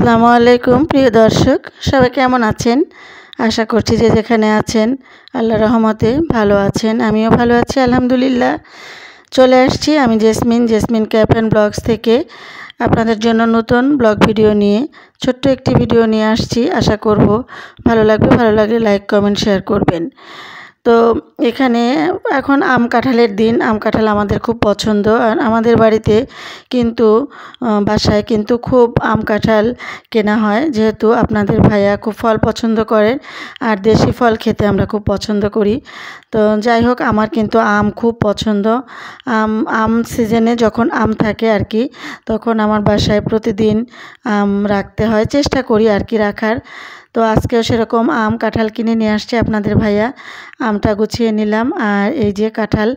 আসসালামু আলাইকুম প্রিয় দর্শক, সবাই কেমন আছেন? আশা করছি যে যেখানে আছেন আল্লাহর রহমতে ভালো আছেন। আমিও ভালো আছি আলহামদুলিল্লাহ। চলে আসছি আমি জেসমিন ক্যাপ অ্যান্ড ব্লগস থেকে আপনাদের জন্য নতুন ব্লগ ভিডিও নিয়ে ছোট্ট একটি ভিডিও নিয়ে আসছি। আশা করব ভালো লাগবে, ভালো লাগলে লাইক কমেন্ট শেয়ার করবেন। তো এখানে এখন আম কাঁঠালের দিন। আম কাঁঠাল আমাদের খুব পছন্দ, আর আমাদের বাড়িতে কিন্তু বাসায় কিন্তু খুব আম কাঁঠাল কেনা হয়, যেহেতু আপনাদের ভাইয়া খুব ফল পছন্দ করেন আর দেশি ফল খেতে আমরা খুব পছন্দ করি। তো যাই হোক, আমার কিন্তু আম খুব পছন্দ। আম সিজনে যখন আম থাকে আর কি, তখন আমার বাসায় প্রতিদিন আম রাখতে হয়, চেষ্টা করি আর কি রাখার। তো আজকেও সেরকম আম কাঁঠাল কিনে নিয়ে আসছে আপনাদের ভাইয়া। আমটা গুছিয়ে নিলাম, আর এই যে কাঁঠাল।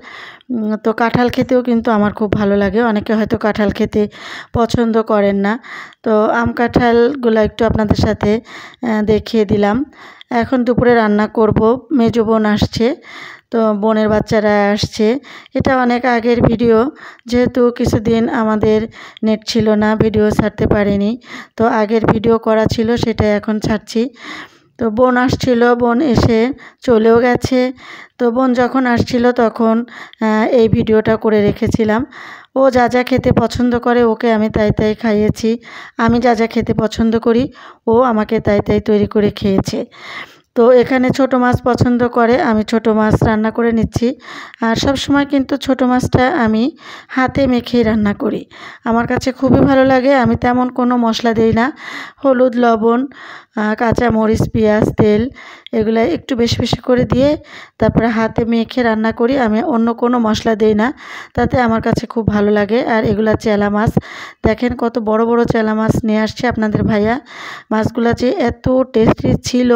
তো কাঁঠাল খেতেও কিন্তু আমার খুব ভালো লাগে। অনেকে হয়তো কাঁঠাল খেতে পছন্দ করেন না। তো আম কাঁঠালগুলো একটু আপনাদের সাথে দেখিয়ে দিলাম। এখন দুপুরে রান্না করব। মেজো বোন আসছে, তো বোনের বাচ্চারা আসছে। এটা অনেক আগের ভিডিও, যেহেতু কিছুদিন আমাদের নেট ছিল না, ভিডিও ছাড়তে পারিনি। তো আগের ভিডিও করা ছিল, সেটা এখন ছাড়ছি। তো বোন আসছিল, বোন এসে চলেও গেছে। তো বোন যখন আসছিল তখন এই ভিডিওটা করে রেখেছিলাম। ও যা যা খেতে পছন্দ করে ওকে আমি তাই তাই খাইয়েছি। আমি যা যা খেতে পছন্দ করি ও আমাকে তাই তাই তৈরি করে খেয়েছে। তো এখানে ছোট মাছ পছন্দ করে, আমি ছোট মাছ রান্না করে নিচ্ছি। আর সব সময় কিন্তু ছোট মাছটা আমি হাতে মেখেই রান্না করি। আমার কাছে খুবই ভালো লাগে। আমি তেমন কোনো মশলা দিই না। হলুদ, লবণ, কাঁচা মরিচ, পেঁয়াজ, তেল এগুলো একটু বেশি বেশি করে দিয়ে তারপরে হাতে মেখে রান্না করি। আমি অন্য কোনো মশলা দিই না, তাতে আমার কাছে খুব ভালো লাগে। আর এগুলা চেলা মাছ, দেখেন কত বড় বড় চেলা মাছ নিয়ে আসছে আপনাদের ভাইয়া। মাছগুলো যে এত টেস্টি ছিল,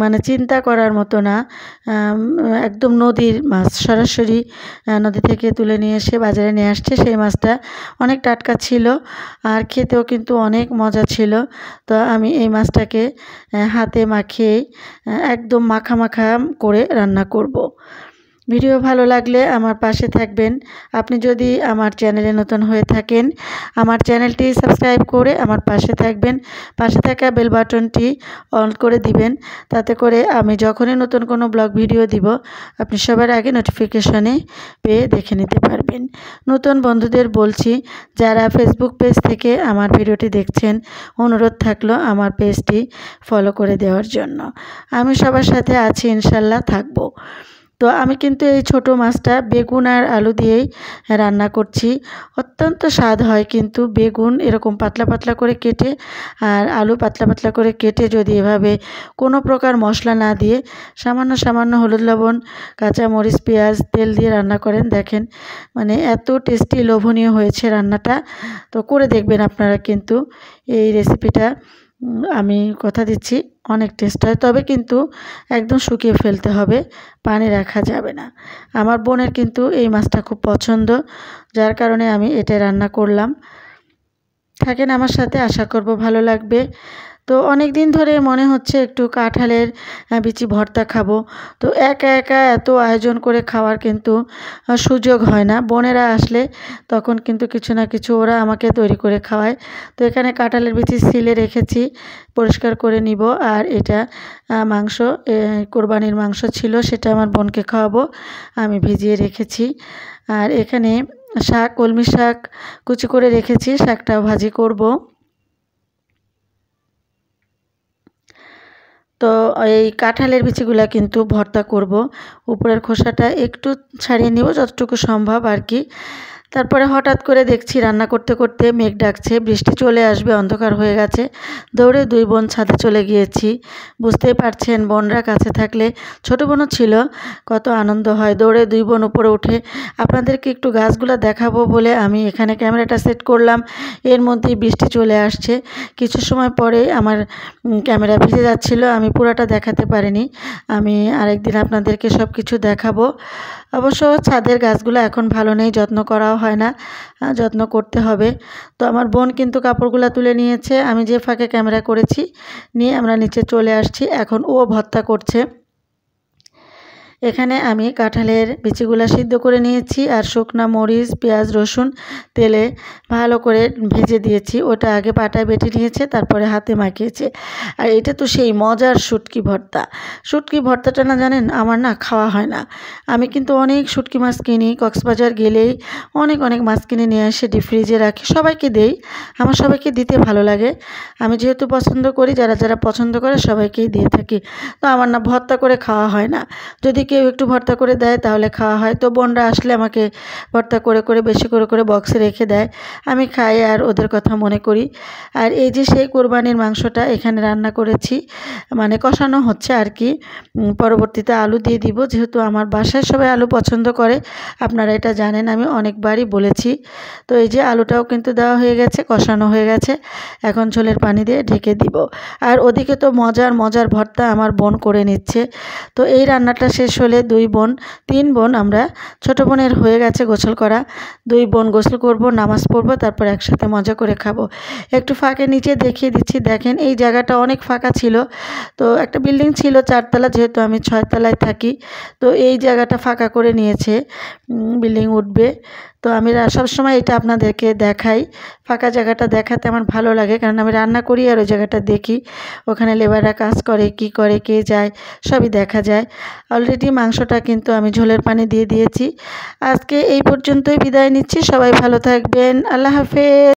মানে চিন্তা করার মতো না। একদম নদীর মাছ, সরাসরি নদী থেকে তুলে নিয়ে এসে বাজারে নিয়ে আসছে। সেই মাছটা অনেক টাটকা ছিল, আর খেতেও কিন্তু অনেক মজা ছিল। তো আমি এই মাছটাকে হাতে মাখিয়ে একদম মাখা মাখা করে রান্না করব। ভিডিও ভালো লাগলে আমার পাশে থাকবেন। আপনি যদি আমার চ্যানেলে নতুন হয়ে থাকেন, আমার চ্যানেলটি সাবস্ক্রাইব করে আমার পাশে থাকবেন। পাশে থাকা বেল বাটনটি অন করে দিবেন, তাতে করে আমি যখনই নতুন কোনো ব্লগ ভিডিও দিব আপনি সবার আগে নোটিফিকেশনে পেয়ে দেখে নিতে পারবেন। নতুন বন্ধুদের বলছি, যারা ফেসবুক পেজ থেকে আমার ভিডিওটি দেখছেন, অনুরোধ থাকলো আমার পেজটি ফলো করে দেওয়ার জন্য। আমি সবার সাথে আছি, ইনশাল্লাহ থাকবো। তো আমি কিন্তু এই ছোট মাছটা বেগুন আর আলু দিয়েই রান্না করছি। অত্যন্ত স্বাদ হয় কিন্তু। বেগুন এরকম পাতলা পাতলা করে কেটে আর আলু পাতলা পাতলা করে কেটে যদি এভাবে কোনো প্রকার মশলা না দিয়ে সামান্য সামান্য হলুদ, লবণ, কাঁচা মরিচ, পেঁয়াজ, তেল দিয়ে রান্না করেন, দেখেন মানে এত টেস্টি লোভনীয় হয়েছে রান্নাটা। তো করে দেখবেন আপনারা কিন্তু এই রেসিপিটা। আমি কথা দিচ্ছি অনেক টেস্ট হয়, তবে কিন্তু একদম শুকিয়ে ফেলতে হবে, পানি রাখা যাবে না। আমার বোনের কিন্তু এই মাছটা খুব পছন্দ, যার কারণে আমি এটা রান্না করলাম। থাকেন আমার সাথে, আশা করব ভালো লাগবে। তো অনেক দিন ধরে মনে হচ্ছে একটু কাঁঠালের বিচি ভর্তা খাবো। তো একা একা এত আয়োজন করে খাওয়ার কিন্তু সুযোগ হয় না। বোনেরা আসলে তখন কিন্তু কিছু না কিছু ওরা আমাকে তৈরি করে খাওয়ায়। তো এখানে কাঁঠালের বিচি ছিলে রেখেছি, পরিষ্কার করে নিব। আর এটা মাংস, কোরবানির মাংস ছিল, সেটা আমার বোনকে খাওয়াবো, আমি ভিজিয়ে রেখেছি। আর এখানে শাক, কলমি শাক কুচি করে রেখেছি, শাকটাও ভাজি করব। তো এই কাঁঠালের বিচিগুলা কিন্তু ভর্তা করব। উপরের খোসাটা একটু ছাড়িয়ে নিব যতটুকু সম্ভব আর কি। তারপরে হঠাৎ করে দেখছি রান্না করতে করতে মেঘ ডাকছে, বৃষ্টি চলে আসবে, অন্ধকার হয়ে গেছে। দৌড়ে দুই বোন ছাদে চলে গিয়েছি। বুঝতেই পারছেন, বোনরা কাছে থাকলে, ছোট বোনও ছিল, কত আনন্দ হয়। দৌড়ে দুই বোন উপরে উঠে আপনাদেরকে একটু গাছগুলো দেখাবো বলে আমি এখানে ক্যামেরাটা সেট করলাম। এর মধ্যেই বৃষ্টি চলে আসছে। কিছু সময় পরে আমার ক্যামেরা ভিজে যাচ্ছিল, আমি পুরোটা দেখাতে পারিনি। আমি আরেকদিন আপনাদেরকে সব কিছু দেখাবো। অবশ্য ছাদের গাছগুলো এখন ভালো নেই, যত্ন করাও হয় না, যত্ন করতে হবে। তো আমার বোন কিন্তু কাপড়গুলো তুলে নিয়েছে, আমি যে ফাঁকে ক্যামেরা করেছি, নিয়ে আমরা নিচে চলে আসছি। এখন ও ভর্তা করছে। এখানে আমি কাঁঠালের বিচিগুলা সিদ্ধ করে নিয়েছি আর শুকনা মরিচ পেঁয়াজ রসুন তেলে ভালো করে ভেজে দিয়েছি। ওটা আগে পাটায় বেটে নিয়েছে, তারপরে হাতে মাখিয়েছে। আর এটা তো সেই মজার শুটকি ভর্তা। শুটকি ভর্তাটা না জানেন, আমার না খাওয়া হয় না। আমি কিন্তু অনেক শুটকি মাছ কিনি, কক্সবাজার গেলেই অনেক অনেক মাছ কিনে নিয়ে এসে ডিপ ফ্রিজে রাখি, সবাইকে দেই। আমার সবাইকে দিতে ভালো লাগে, আমি যেহেতু পছন্দ করি, যারা যারা পছন্দ করে সবাইকেই দিয়ে থাকি। তো আমার না ভর্তা করে খাওয়া হয় না। যদি কেউ একটু ভর্তা করে দেয় তাহলে খাওয়া হয়। তো বোনরা আসলে আমাকে ভর্তা করে করে বেশি করে করে বক্সে রেখে দেয়, আমি খাই আর ওদের কথা মনে করি। আর এই যে সেই কোরবানির মাংসটা এখানে রান্না করেছি, মানে কষানো হচ্ছে আর কি। পরবর্তীতে আলু দিয়ে দিব, যেহেতু আমার বাসায় সবাই আলু পছন্দ করে, আপনারা এটা জানেন, আমি অনেকবারই বলেছি। তো এই যে আলুটাও কিন্তু দেওয়া হয়ে গেছে, কষানো হয়ে গেছে। এখন ঝোলের পানি দিয়ে ঢেকে দিব। আর ওদিকে তো মজার মজার ভর্তা আমার বোন করে নিচ্ছে। তো এই রান্নাটা শেষ হলে তিন বোন আমরা, ছোট বোনের হয়ে গেছে গোসল করা, দুই বোন গোসল করব, নামাজ পড়বো, তারপর একসাথে মজা করে খাবো। একটু ফাঁকে নিচে দেখিয়ে দিচ্ছি, দেখেন এই জায়গাটা অনেক ফাঁকা ছিল। তো একটা বিল্ডিং ছিল 4 তলা, যেহেতু আমি 6 তলায় থাকি, তো এই জায়গাটা ফাঁকা করে নিয়েছে, বিল্ডিং উঠবে। তো আমি সবসময় এটা আপনাদেরকে দেখাই, ফাঁকা জায়গাটা দেখাতে আমার ভালো লাগে, কারণ আমি রান্না করি আর ওই জায়গাটা দেখি, ওখানে লেবাররা কাজ করে কি করে কে যায় সবই দেখা যায়। অলরেডি মাংসটা কিন্তু আমি ঝোলের পানি দিয়ে দিয়েছি। আজকে এই পর্যন্তই বিদায় নিচ্ছি, সবাই ভালো থাকবেন, আল্লাহ হাফেজ।